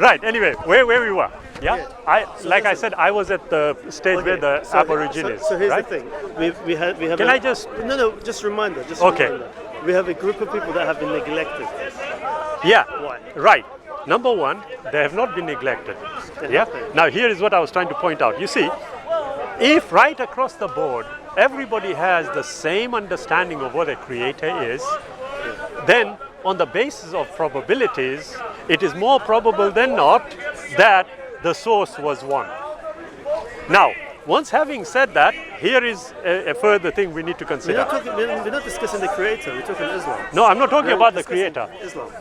Right. Anyway, where we were. Yeah. Like I said, I was at the stage where the Aborigines. So here's right? the thing. We have. Can I just? No. Just reminder. Okay. We have a group of people that have been neglected. Yeah. Why? Right. Number one, they have not been neglected. Yeah. Now here is what I was trying to point out. You see, if right across the board everybody has the same understanding of what a creator is, then on the basis of probabilities, it is more probable than not that the source was one. Now, once having said that, here is a further thing we need to consider. We're not discussing the creator, we're talking Islam. No, I'm not talking about the creator. Islam.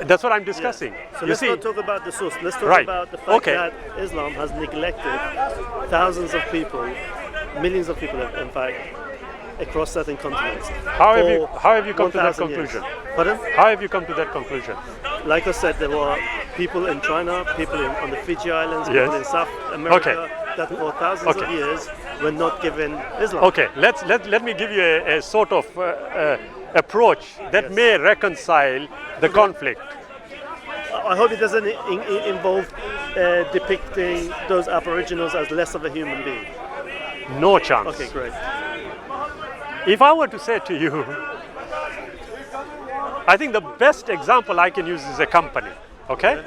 That's what I'm discussing. Yeah. So let's not talk about the source. Let's talk right. about the fact that Islam has neglected thousands of people, millions of people, in fact, across certain continents. How have you come to that conclusion? Pardon? How have you come to that conclusion? Like I said, there were people in China, people on the Fiji Islands, people in South America that for thousands of years were not given Islam. Okay, let me give you a sort of approach that may reconcile the conflict. I hope it doesn't involve depicting those Aboriginals as less of a human being. No chance. Okay, great. If I were to say to you, I think the best example I can use is a company, okay?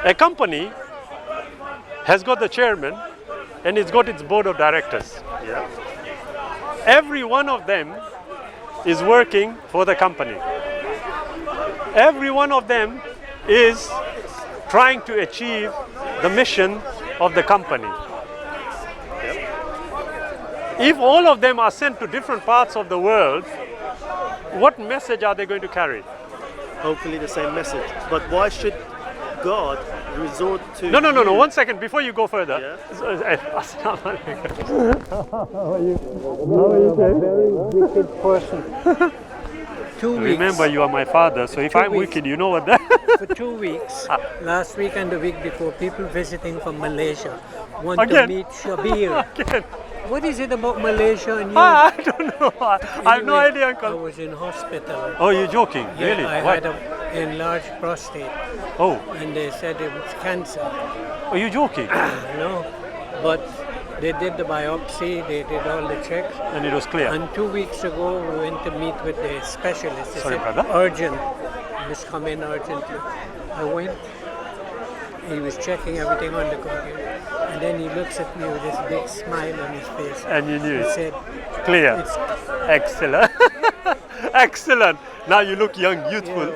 A company has got the chairman and it's got its board of directors. Yeah. Every one of them is working for the company. Every one of them is trying to achieve the mission of the company. If all of them are sent to different parts of the world, what message are they going to carry? Hopefully the same message. But why should God resort to... No. 1 second, before you go further. Yeah? How are you? Very wicked person. 2 weeks. Remember, you are my father, so if I'm wicked, you know what that... For 2 weeks, last week and the week before, people visiting from Malaysia want Again? to meet Shabir. Again. What is it about Malaysia and you? I don't know. I have no idea, I Uncle. was in hospital. Oh, you're joking? Yeah, Really? I What? had an enlarged prostate, Oh, and they said it was cancer. are you joking? No, but they did the biopsy, they did all the checks. And it was clear. And 2 weeks ago, we went to meet with the specialist. They Sorry, said, brother? urgent. You must come in urgently. I went. He was checking everything on the computer. And then he looks at me with this big smile on his face. And you knew He it. said, Clear. it's Excellent. Excellent. Now you look young, youthful.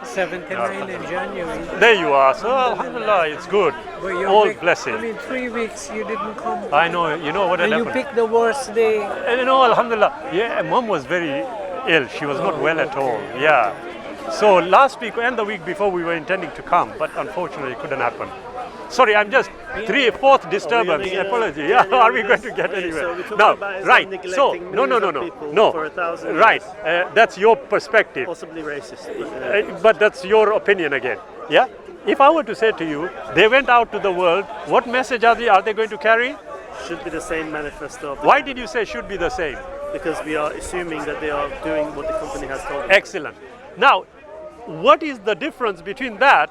79 in January. There you are. So, alhamdulillah, it's good. But you're All big- blessing. I mean, 3 weeks you didn't come. I know. You know what had And you happened? picked the worst day. And you know, alhamdulillah. Yeah, Mom was very ill. She was not well at all. Yeah. So last week and the week before we were intending to come, but unfortunately it couldn't happen. Sorry, I'm just fourth disturbance. Apology. Yeah, are we going to get anywhere? No, right. So no. Right. That's your perspective. Possibly racist. But that's your opinion again. Yeah. If I were to say to you, they went out to the world, what message are they going to carry? Should be the same manifesto. Why did you say should be the same? Because we are assuming that they are doing what the company has told them. Excellent. Now, what is the difference between that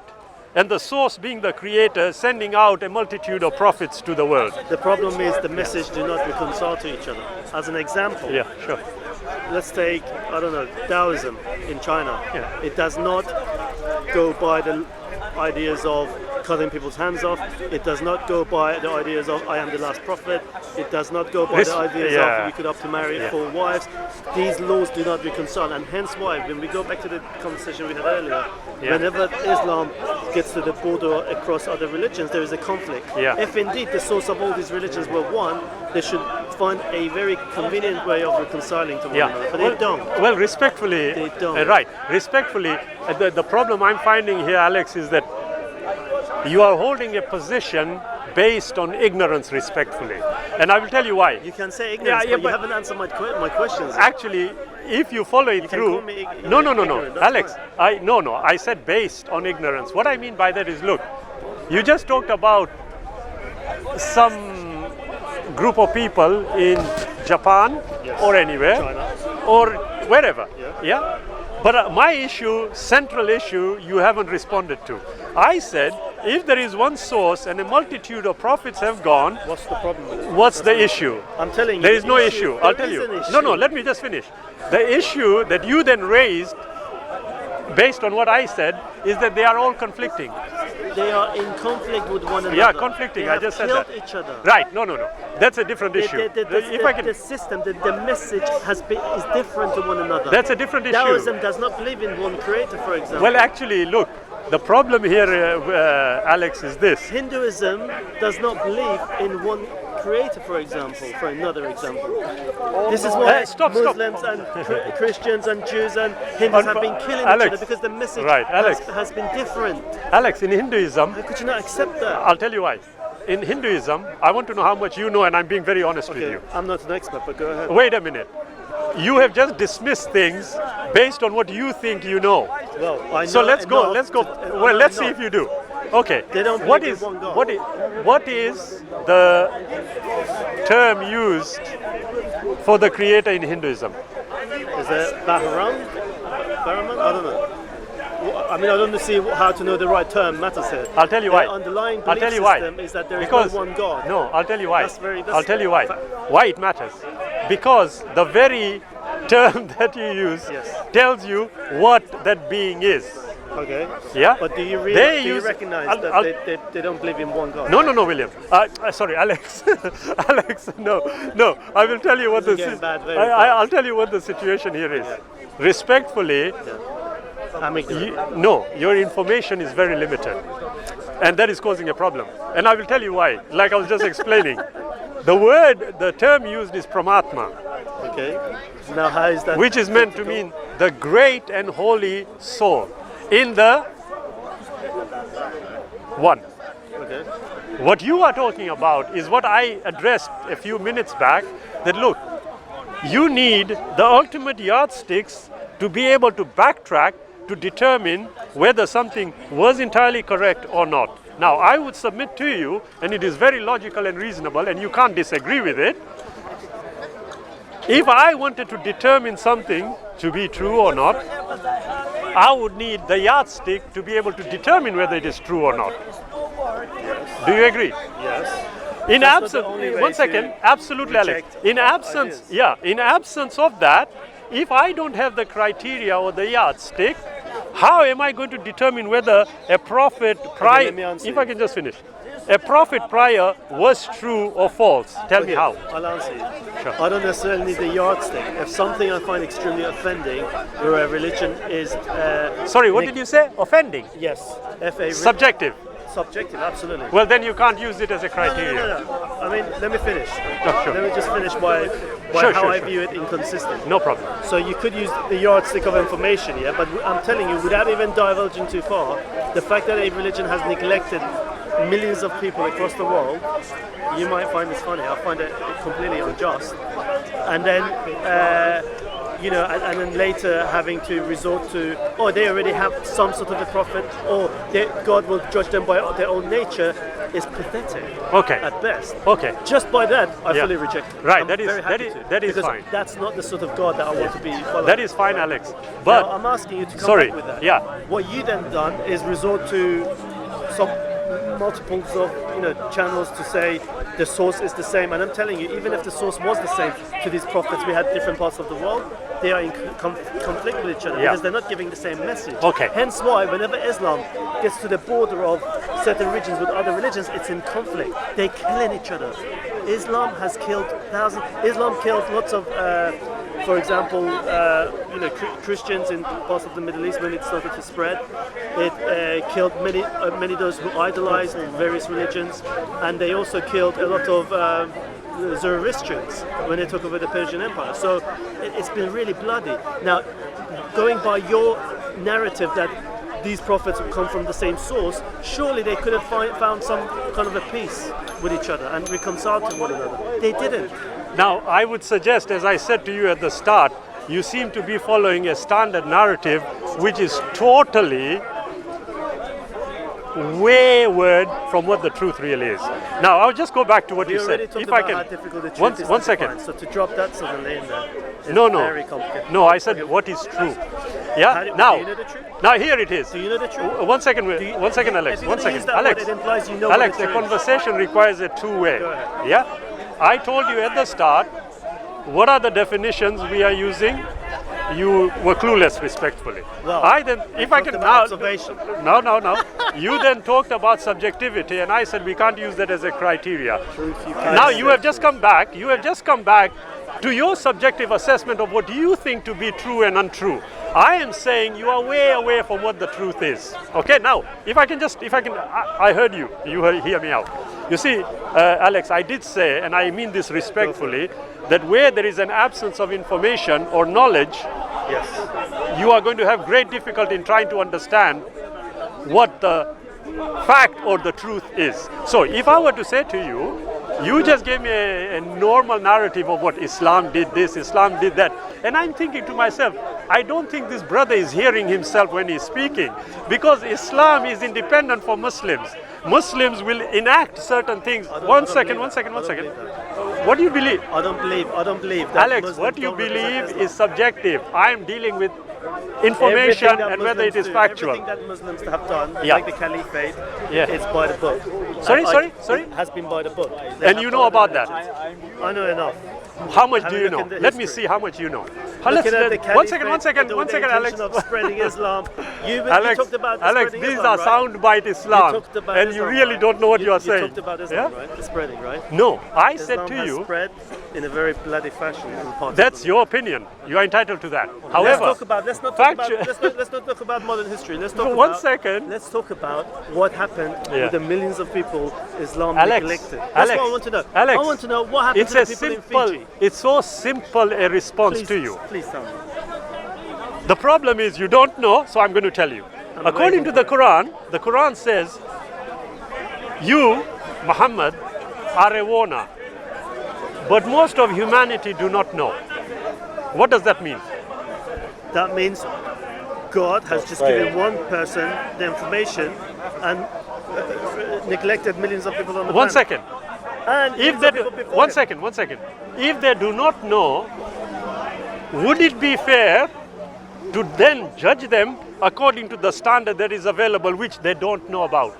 and the source being the creator sending out a multitude of prophets to the world? The problem is the message do not reconcile to each other. As an example, Yeah, sure. let's take, I don't know, Taoism in China. Yeah. It does not go by the ideas of cutting people's hands off. It does not go by the ideas of I am the last prophet. It does not go by the ideas of you could have to marry 4 wives. These laws do not reconcile, and hence why, when we go back to the conversation we had earlier, whenever Islam gets to the border across other religions, there is a conflict. Yeah. If indeed the source of all these religions were one, they should find a very convenient way of reconciling to one another, but they don't. Well, respectfully, They don't. right. Respectfully, the problem I'm finding here, Alex, is that you are holding a position based on ignorance, respectfully, and I will tell you why. You can say ignorance, but you haven't answered my questions. Actually, if you follow it can through, call me no, ignorant, that's Alex, I said based on ignorance. What I mean by that is, look, you just talked about some group of people in Japan or anywhere China. or wherever, yeah? But my issue, central issue, you haven't responded to. I said, if there is one source and a multitude of prophets have gone, What's the problem with it? what's the issue? I'm telling you. There is no issue. I'll tell There is you. an No, issue. let me just finish. The issue that you then raised, based on what I said, is that they are all conflicting. They are in conflict with one another. Yeah, conflicting. They I have just said killed that. each other. Right? No. That's a different issue. The system, the message is different to one another. That's a different issue. Taoism does not believe in one creator, for example. Well, actually, look, the problem here, Alex, is this. Hinduism does not believe in one creator, for example, for another example. This is why Muslims and Christians and Jews and Hindus have been killing each other, because the message has been different. Alex, in Hinduism, How could you not accept that? I'll tell you why. In Hinduism, I want to know how much you know, and I'm being very honest with you. I'm not an expert, but go ahead. Wait a minute. You have just dismissed things based on what you think you know. Well, I know. So let's go. Well, let's see enough. if you do. Okay. They don't What believe is in one God. what is the term used for the creator in Hinduism? Is it Bahram? Bahraman? I don't know. I mean, I don't see how to know the right term matters here. I'll tell you why. The underlying I'll belief tell you why. system is that there is Because no one God. No, I'll tell you why. That's I'll tell you why. Why it matters. Because the very term that you use tells you what that being is. Okay. Yeah. But do you recognize that they don't believe in one God? No, William. Sorry, Alex. Alex, no. I will tell you what This is getting bad very I'll tell you what the situation here is. Respectfully, I'm ignorant. your information is very limited, and that is causing a problem. And I will tell you why. Like I was just explaining, the term used is Paramatma, Okay. Now, how is that? which is meant to mean the great and holy soul in the one. Okay. What you are talking about is what I addressed a few minutes back, that look, you need the ultimate yardsticks to be able to backtrack to determine whether something was entirely correct or not. Now, I would submit to you, and it is very logical and reasonable, and you can't disagree with it. If I wanted to determine something to be true or not, I would need the yardstick to be able to determine whether it is true or not. Do you agree? Yes. In That's not the absence, only way one to second, absolutely, Alex. reject In absence, ideas. in absence of that, if I don't have the criteria or the yardstick, how am I going to determine whether a prophet prior? let me answer If you. I can just finish, a prophet prior was true or false? Tell me how. I'll answer you. Sure. I don't necessarily need the yardstick. If something I find extremely offending, where a religion is Sorry, what did you say? Offending? Yes. Subjective. Subjective, absolutely. Well, then you can't use it as a criteria. No. I mean, let me finish. Sure. Let me just finish by how I view it inconsistent. No problem. So you could use the yardstick of information, yeah, but I'm telling you, without even divulging too far, the fact that a religion has neglected millions of people across the world, you might find this funny. I find it completely unjust. And then, and then later having to resort to, they already have some sort of a prophet, or God will judge them by their own nature, is pathetic. Okay. At best. Okay. Just by that, I fully reject it. Right. I'm That is very happy to, because fine. That's not the sort of God that I want to be following. That is fine, Alex. But now, I'm asking you to come back with that. Yeah. What you then done is resort to some multiples of channels to say the source is the same, and I'm telling you, even if the source was the same to these prophets we had different parts of the world, they are in conflict with each other because they're not giving the same message. Okay. Hence why whenever Islam gets to the border of certain regions with other religions, it's in conflict. They're killing each other. Islam has killed thousands. Islam killed lots of for example, Christians in parts of the Middle East when it started to spread. It killed many of those who idolized various religions, and they also killed a lot of Zoroastrians when they took over the Persian Empire. So it's been really bloody. Now, going by your narrative that these prophets come from the same source, surely they could have found some kind of a peace with each other and reconciled to one another. They didn't. Now, I would suggest, as I said to you at the start, you seem to be following a standard narrative which is totally wayward from what the truth really is. Now, I'll just go back to what you said. If I can, how difficult the truth is one second. So to drop that sort of name there is No. very complicated. No, I said what is true. Yeah. Do you Now, know the truth? now here it is. Do you know the truth? One second, one second, Alex. If you're One gonna use second, that Alex. word, it implies you know Alex, what the the truth is. conversation requires a two-way. Go ahead. Yeah. I told you at the start what are the definitions we are using. You were clueless, respectfully. Well, if I can about now, observation. no. You then talked about subjectivity, and I said we can't use that as a criteria. Truth, you can't Now say you have just truth. come back. You have just come back to your subjective assessment of what you think to be true and untrue. I am saying you are way away from what the truth is. Okay, now, I heard you. Hear me out. You see, Alex, I did say, and I mean this respectfully, that where there is an absence of information or knowledge, Yes. you are going to have great difficulty in trying to understand what the fact or the truth is. So if I were to say to you, you just gave me a normal narrative of what Islam did this, Islam did that. And I'm thinking to myself, I don't think this brother is hearing himself when he's speaking, because Islam is independent for Muslims. Muslims will enact certain things. One second. What do you believe? I don't believe that Alex, Muslims what you don't represent believe Islam. is subjective. I'm dealing with information Everything that and whether it is Muslims do, factual. Everything that Muslims have done, Yeah. like the caliphate, Yeah. it's by the book. Sorry? It has been by the book. They And have you know followed about the that? religions. I know enough. How much Have do a you look know? in the Let me history. see how much you know. Looking at the One caliphate second, with the Alex. intention of spreading Islam. You Alex, talked about Alex, spreading these Islam, are right? soundbite Islam, You talked about and Islam, you really right? don't know what you are You saying. talked about Islam, Yeah? right? The spreading, right? No, I said Islam to has you, spread in a very bloody fashion in parts that's of the your opinion. You are entitled to that. world. However, let's not talk about factu- let's not talk about modern history. Let's talk One about second. Let's talk about what happened Yeah. with the millions of people Islam Alex, neglected. That's Alex, what I want to know. Alex, I want to know what happened it's to a the people simple, in Fiji. it's so simple a response Please, to you. please tell me. The problem is you don't know, so I'm going to tell you. I'm According to waiting the Quran says, you, Muhammad, are a warner, but most of humanity do not know. What does that mean? That means God has just given one person the information and neglected millions of people on the One planet. second. And If millions they of do, people before one him. second, one second. If they do not know, would it be fair to then judge them according to the standard that is available, which they don't know about?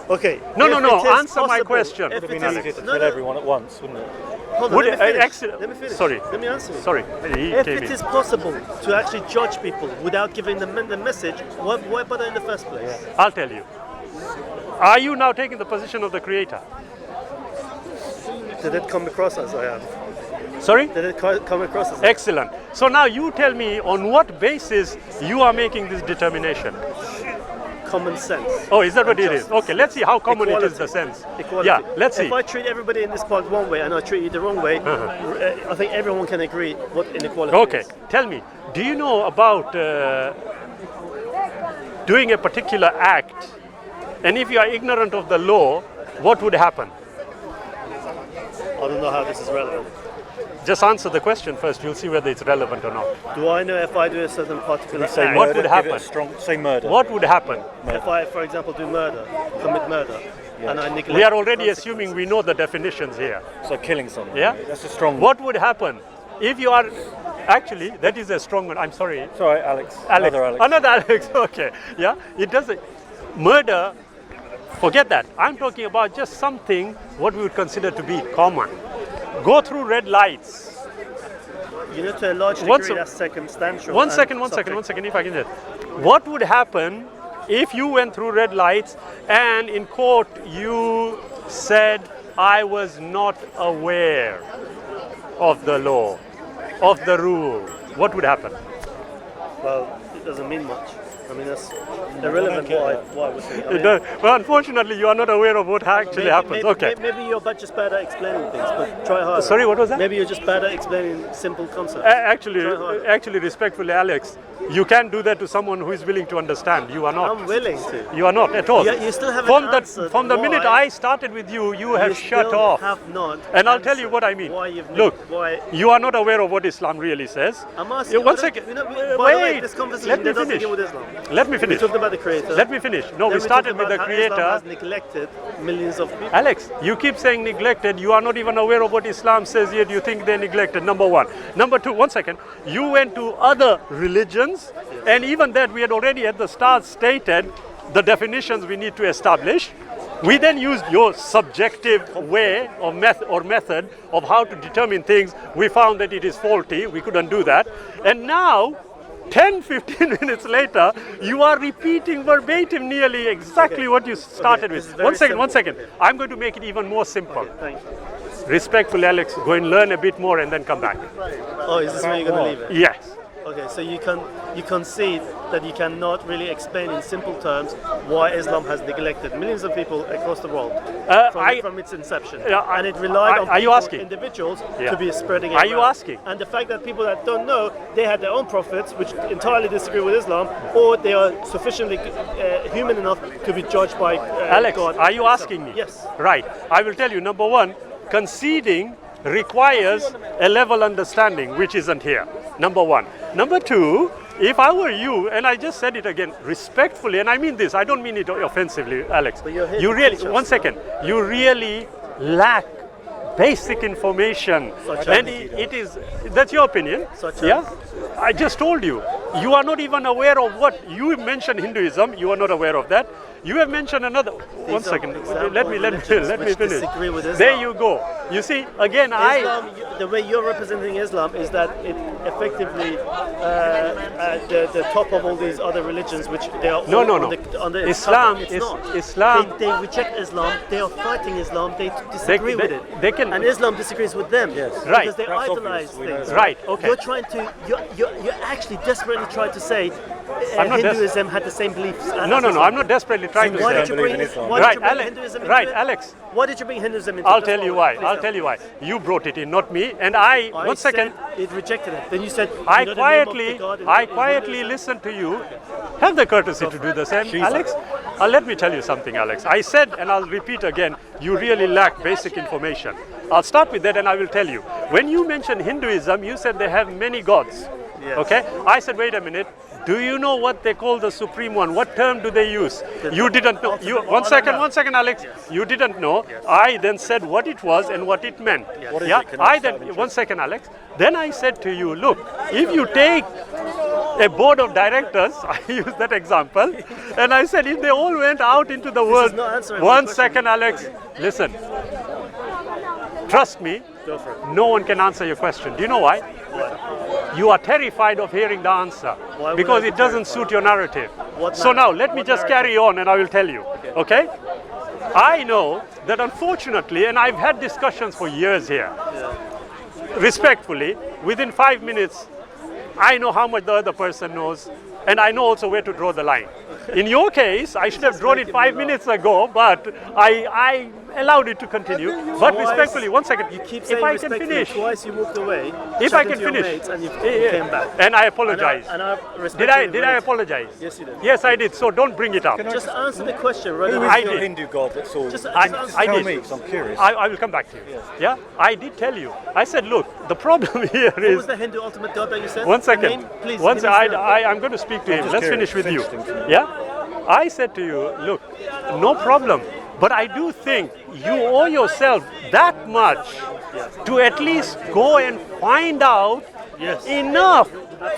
Okay. No, if no, it no, is answer my possible- question. if It'd it It'd be is- easier to no, kill no, everyone at once, wouldn't it? Hold on, Would let me it- finish. actually- Let me finish. sorry. Let me answer you. Sorry, he If came it in. is possible to actually judge people without giving them the message, why bother in the first place? I'll tell you. Are you now taking the position of the creator? Did it come across as I am? Sorry? Did it come across as Excellent. So now you tell me on what basis you are making this determination. common sense? Oh, is that what it is? Justice. Okay, let's see how common it is, Equality. the sense. Equality. Yeah, let's see. If I treat everybody in this park one way and I treat you the wrong way, I think everyone can agree what inequality Okay, is. tell me, do you know about doing a particular act, and if you are ignorant of the law, what would happen? I don't know how this is relevant. Just answer the question first, you'll see whether it's relevant or not. Do I know if I do a certain particular Say act? What murder, would give it a happen? strong, say murder. What would happen? If I, for example, do murder, commit murder, and I neglect We are already consequences. assuming we know the definitions here. So killing someone. Yeah? That's a strong. What would happen if you are, actually, that is a strong one, I'm sorry. Sorry, Alex. Alex. Another Alex. Alex, okay. Yeah, it doesn't, murder, forget that. I'm talking about just something what we would consider to be common. Go through red lights. You know, to a large One degree, sec- that's circumstantial. One and second, subjective. if I can just. What would happen if you went through red lights and in court you said, I was not aware of the law, of the rule? What would happen? Well, it doesn't mean much. I mean, that's irrelevant why I was saying. I mean, Well, unfortunately, you are not aware of what actually happens. Okay. Maybe you're just bad at explaining things, but try harder. Sorry, what was that? Maybe you're just bad at explaining simple concepts. Actually, Try harder. actually, respectfully, Alex, you can do that to someone who is willing to understand. You are not. I'm willing to. You are not at all. You still haven't from answered from the minute why I started with you, you have You shut still off. have not And I'll tell you answered what I mean. Why you've Look, why you are not aware of what Islam really says. I'm asking. One I don't- second. You know, by the way, Wait, this conversation let me doesn't finish. begin with Islam. Let me We finish. talked about the creator. Let me finish. No, Then we started talked with the about how Islam creator. has neglected millions of people. Alex, you keep saying neglected. You are not even aware of what Islam says, yet you think they're neglected. Number one. Number two, one second. You went to other religions, and even that we had already at the start stated the definitions we need to establish. We then used your subjective way of method of how to determine things. We found that it is faulty. We couldn't do that. And now, 10, 15 minutes later, you are repeating verbatim nearly exactly what you started this is with. very One simple. second. I'm going to make it even more simple. Thank you. Respectfully, Alex, go and learn a bit more and then come back. Oh, is this where you're going to leave it? Yes. Okay, so you concede that you cannot really explain in simple terms why Islam has neglected millions of people across the world from its inception, and it relied on are you people, asking? individuals Yeah. to be spreading it Are you around. asking? And the fact that people that don't know, they had their own prophets which entirely disagree with Islam, or they are sufficiently human enough to be judged by Alex, God. are you asking me? Yes. Right. I will tell you, number one, conceding requires a level understanding, which isn't here. Number one. Number two, if I were you, and I just said it again respectfully, and I mean this, I don't mean it offensively, Alex. But you're here You to really, teach us. one second, you really lack basic information. Such And as? it is, that's your opinion. Such as? Yeah? I just told you. You are not even aware of what, you mentioned Hinduism, you are not aware of that. You have mentioned another. One are second. examples Let of me religions finish. which disagree with Islam. There you go. You see, again, Islam, the way you're representing Islam is that it effectively the top of all these other religions, which they are No, all no, on no. the, on the Islam cover. It's is- not. Islam- They reject Islam. They are fighting Islam. They disagree with it. they can- and Islam disagrees with them. Yes. Right. Because they That's idolize obvious. We know things. that. Right, okay. You're trying to. You're actually desperately trying to say I'm not Hinduism had the same beliefs. as no, Islam. I'm not desperately trying to Why say. did you believe bring in Islam. why did Right, you bring Alex. Hinduism into Right, it? Alex. Why did you bring Hinduism into it? I'll Just tell you follow why. it. Please I'll tell tell me. you why. You brought it in, not me. And I, I one second, said it rejected it. Then you said I you know the name of the quietly, God in Hinduism? listened to you. Have the courtesy to do the same, Alex. Let me tell you something, Alex. I said, and I'll repeat again, you really lack basic information. I'll start with that, and I will tell you. When you mentioned Hinduism, you said they have many gods. Yes. Okay. I said, wait a minute. Do you know what they call the supreme one? What term do they use? You didn't know. You, one second, Alex. You didn't know. I then said what it was and what it meant. What is Yeah. it? Can I start with One second, Alex. Then I said to you, look, if you take a board of directors, I used that example, and I said if they all went out into the world. not answering my One question. second, Alex. Listen. Trust me. Go for it. No one can answer your question. Do you know why? You are terrified of hearing the answer Why would because I be it doesn't terrified? suit your narrative. What So now narrative? let me What just narrative? carry on and I will tell you. Okay? I know that unfortunately, and I've had discussions for years here, respectfully, within 5 minutes, I know how much the other person knows, and I know also where to draw the line. In your case, I should have drawn it 5 minutes ago, but I allowed it to continue. But Twice- respectfully, one second, You keep if saying I can respectfully. finish, Twice you walked away. if I chatting can to your finish, mates, and you Yeah, came back. and I apologize. And I Did I respectfully waited. apologize? Yes, you did. Yes, I did. So don't bring it up. Just answer the question, rather Who than is I your did. Hindu god that's all? Just I answer Tell did. me, 'cause I'm curious. I will come back to you. Yeah, I did tell you. I said, look, the problem here What was is. the Hindu ultimate god that you said? One The second. name? Please. Once give me the name. I'm going to speak to him. just Let's curious. finish with you. It's interesting to me. Yeah? I said to you, look, no problem. But I do think you owe yourself that much to at least go and find out Yes. enough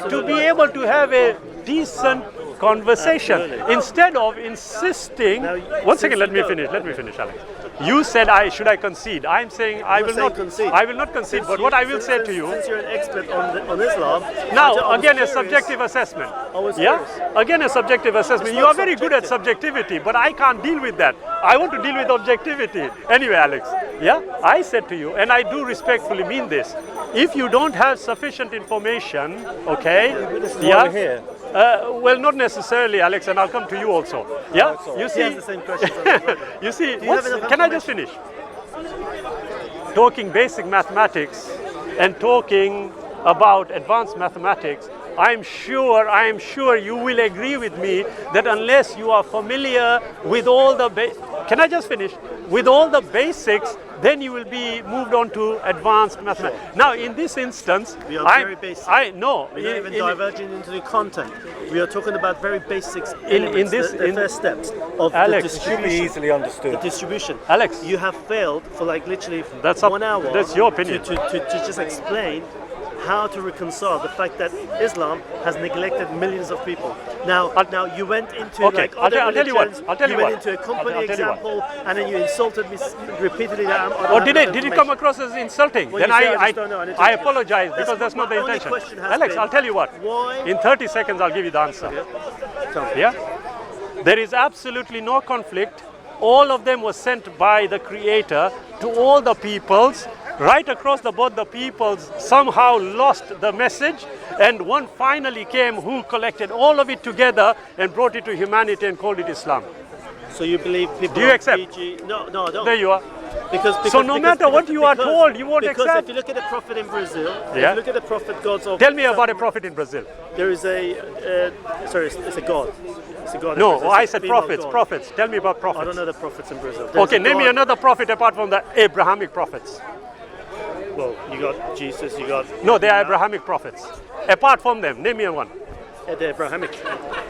to be able to have a decent conversation instead of insisting. Now, One second, since let you me go- finish. Let me finish, Alex. You said should I concede? I'm saying I not will saying not concede. I will not concede. Since But you- what I will say since- to you. Since you're an expert on Islam. I Now, was again, a curious. subjective assessment. I was Yeah? curious. Again, a subjective assessment. It's You not are very good at subjectivity, but I can't deal with that. I want to deal with objectivity. Anyway, Alex, yeah? I said to you, and I do respectfully mean this, if you don't have sufficient information, okay? This is why we're here. Well, not necessarily, Alex, and I'll come to you also. Yeah? You He see, has the same questions. as well. you see, you have enough can I just finish? Talking basic mathematics and talking about advanced mathematics, I am sure you will agree with me that unless you are familiar with all the can I just finish? With all the basics, then you will be moved on to advanced mathematics. Now, in this instance, We are very basic. I know. We're not even diverging into the content. We are talking about very basics In elements, this- the in- first steps of Alex, the it Should be distribution. easily understood. The distribution. Alex. You have failed for like literally That's up- 1 hour. that's your opinion. To just explain how to reconcile the fact that Islam has neglected millions of people. Now you went into Okay, like I'll other tell you what, religions, I'll tell you went what. into a company I'll tell you what. example, and then you insulted me repeatedly. That I'm, Or did it come across as insulting? Well, then you say, I I just don't know, I need to- I apologize because That's- that's not the my only intention. question has Alex, been, I'll tell you what. why- In 30 seconds, I'll give you the answer. Tell me. Yeah? There is absolutely no conflict. All of them were sent by the Creator to all the peoples. Right across the board, the peoples somehow lost the message, and one finally came who collected all of it together and brought it to humanity and called it Islam. So you believe people? Do you on accept? PG No, I don't. There you are. Because So no matter what you are told, you won't because accept. if you look at the prophet in Brazil, if Yeah. you look at the prophet gods of. Tell me about a prophet in Brazil. There is a. Sorry, it's a god. It's a god. in No, Brazil. I It's a said female prophets. god. Prophets. Tell me about I prophets. don't know the prophets in Brazil. There's Okay, a name me god- another prophet apart from the Abrahamic prophets. Well, you got Jesus. You got. No, they are Abrahamic prophets. Apart from them, name me one. The Abrahamic.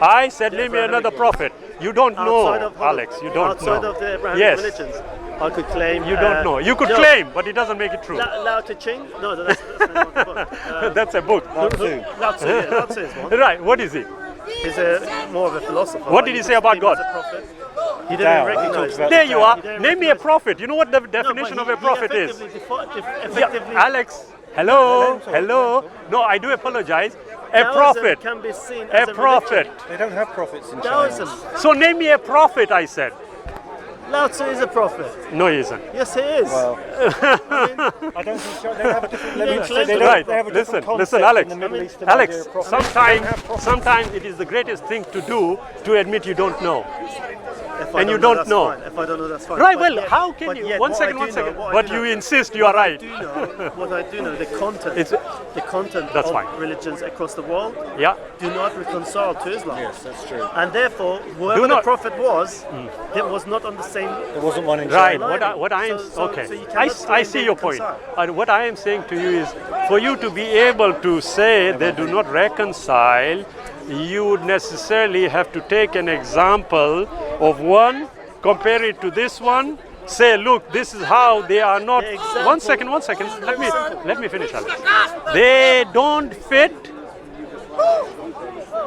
I said, The name me Abrahamic another prophet. You don't know, Outside of Alex. You don't outside know. of the Abrahamic Yes. religions, I could claim. You don't know. You could no, claim, but it doesn't make it true. Lao Tse? No, that's not the book. That's a book. Lao Tzu, yeah, Lao Tzu is one. Right, what is he? He's more of a philosopher. What but did he was say about seen as God? a prophet. He Down. didn't He recognize talks it. about There you He are. didn't Name me a recognize- prophet. You know what the No, but definition of a he prophet is? effectively, Alex, hello, hello. No, I do apologize. A Taoism prophet. can be seen as A prophet. They don't have prophets in China. Taoism. So name me a prophet, I said. Lao Tzu is a prophet. No, he isn't. Yes, he is. Well, I don't think so. They have a different. Let me Yeah, say they Right. don't- they have a different Listen, concept Alex. in the Middle East about Alex, their prophets. sometimes it is the greatest thing to do to admit you don't know. If I and you know, don't that's know. fine. If I don't know, that's fine. Right, But well, yet- how can but you? yet, One what second, I one do know- second. what I But do you know- insist you are right. What I do know, the content, It's- the content That's of fine. religions across the world Yeah. do not reconcile to Islam. Yes, that's true. And therefore, whoever Do the not- prophet was, it was not on the same. There wasn't one in Right. China. What I am okay. So you I cannot claim see they your point. reconcile. What I am saying to you is, for you to be able to say they do not reconcile, you would necessarily have to take an example of one, compare it to this one. Say, look, this is how they are not. The example- One second. Let me finish, Alex. They don't fit.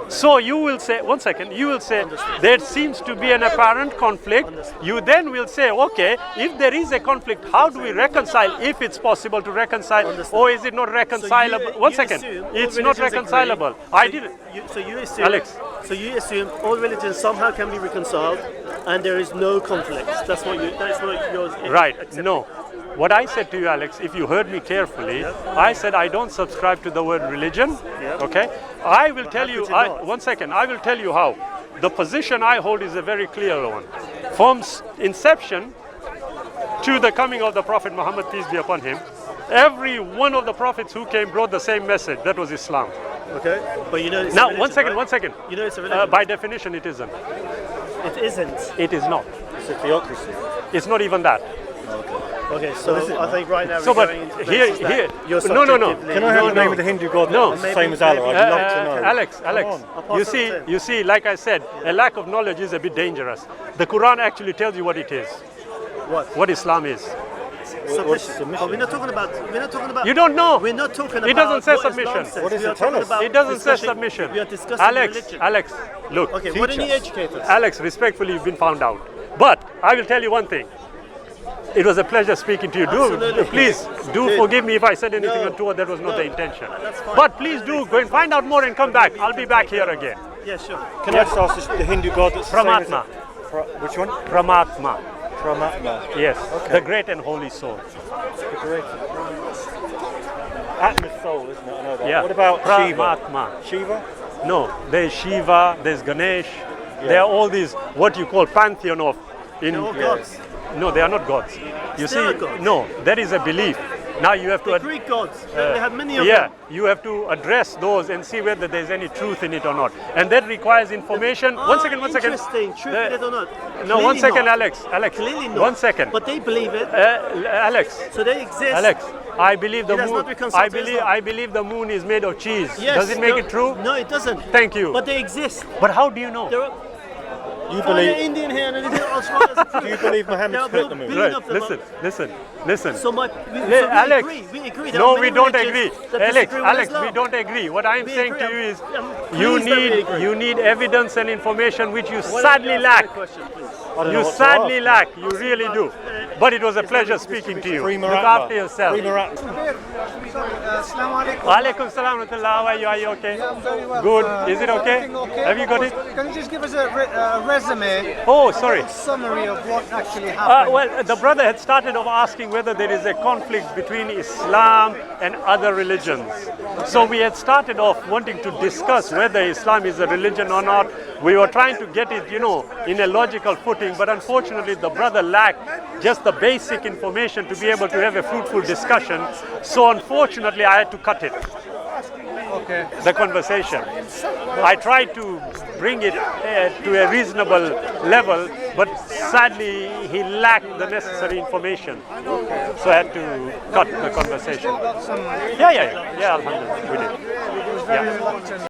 So you will say, one second, you will say, there seems to be an apparent conflict. You then will say, okay, if there is a conflict, how do we reconcile, if it's possible to reconcile, or is it not reconcilable? So One you second, assume all it's not religions reconcilable. agree. I So didn't. So you assume, Alex. So you assume all religions somehow can be reconciled, and there is no conflict. That's what yours. Right, no. What I said to you, Alex, if you heard me carefully, I said I don't subscribe to the word religion. Yeah. Okay? I will tell how you, could you not? one second, I will tell you how. The position I hold is a very clear one. From inception to the coming of the Prophet Muhammad, peace be upon him, every one of the prophets who came brought the same message. That was Islam. Okay, but you know. It's a Now, religion, one second, right? one second. You know it's a religion. By definition, it isn't. It isn't. It is not. It's a theocracy. It's not even that. Okay, so I think right now So, we're but going into here, places that here, you're no. subjectively- Can I have No, the name no. of the Hindu god No. that's the same as Allah? I'd love to know. Alex, on. you see, like I said, a lack of knowledge is a bit dangerous. The Quran actually tells you what it is, what Islam is. Submission. But we're not talking about. You don't know. We're not talking about. It doesn't say what Islam submission. says. What does We it are tell talking us? about It doesn't say discussing- submission. We are discussing religion. Alex, look. Okay, Teach why don't you us. educate us? Alex, respectfully, you've been found out. But I will tell you one thing. It was a pleasure speaking to you. Absolutely. Please do Dude. forgive me if I said anything No. untoward. That was not No. the intention. That's fine. But please do go and find out more and come back. I'll be back here again. Yeah, sure. Can I just ask the Hindu god that's the same as Paramatma. Which one? Paramatma. Paramatma. Yes, the great and holy soul. The great. Atma's soul, isn't it? I know that. Yeah. What about Shiva? Paramatma. Shiva? No, there's Shiva, there's Ganesh. There are all these what you call pantheon of. They're all gods. No, they are not gods. You Still see, gods. no, there is a belief Now you have to The Greek gods, they had many of yeah, them. you have to address those and see whether there's any truth in it or not. And that requires information. One second. Interesting. Truth in it or not? No, one Clearly second, not. Alex. Clearly not. 1 second. But they believe it. Alex. So they exist. Alex, I believe the It does moon. not reconcile to Islam. I believe the moon is made of cheese. Yes, Does it make no, it true? No, it doesn't. Thank you. But they exist. But how do you know? There are You find an believe? Indian here and an Indian Australian. Do you believe Muhammad split the moon? Billion Right. of them Listen. So Alex, we agree. There no, are we many don't religions agree. that disagree with Alex, Islam. we don't agree. What I'm We saying agree. to you is, I'm you pleased that we need agree. evidence and information which you Why don't sadly you ask me lack. a question, please? I don't know You what to sadly ask. lack. You really do. But it was a pleasure speaking to you. Free Look Maratma. after yourself. Free Maratma. Assalamu alaikum. Walaikum salam wa rahmatullah. How are you? Are you okay? I'm very well. Good. Is it okay? Everything okay? Have you got it? Can you just give us a resume, Oh, sorry. summary of what actually happened? Well, the brother had started off asking whether there is a conflict between Islam and other religions. So we had started off wanting to discuss whether Islam is a religion or not. We were trying to get it, in a logical footing, but unfortunately the brother lacked just the basic information to be able to have a fruitful discussion. So unfortunately I had to cut it. Okay. The conversation. I tried to bring it to a reasonable level, but sadly he lacked the necessary information. So I had to cut the conversation. Got some Yeah, alhamdulillah, we did. Yeah. reluctant.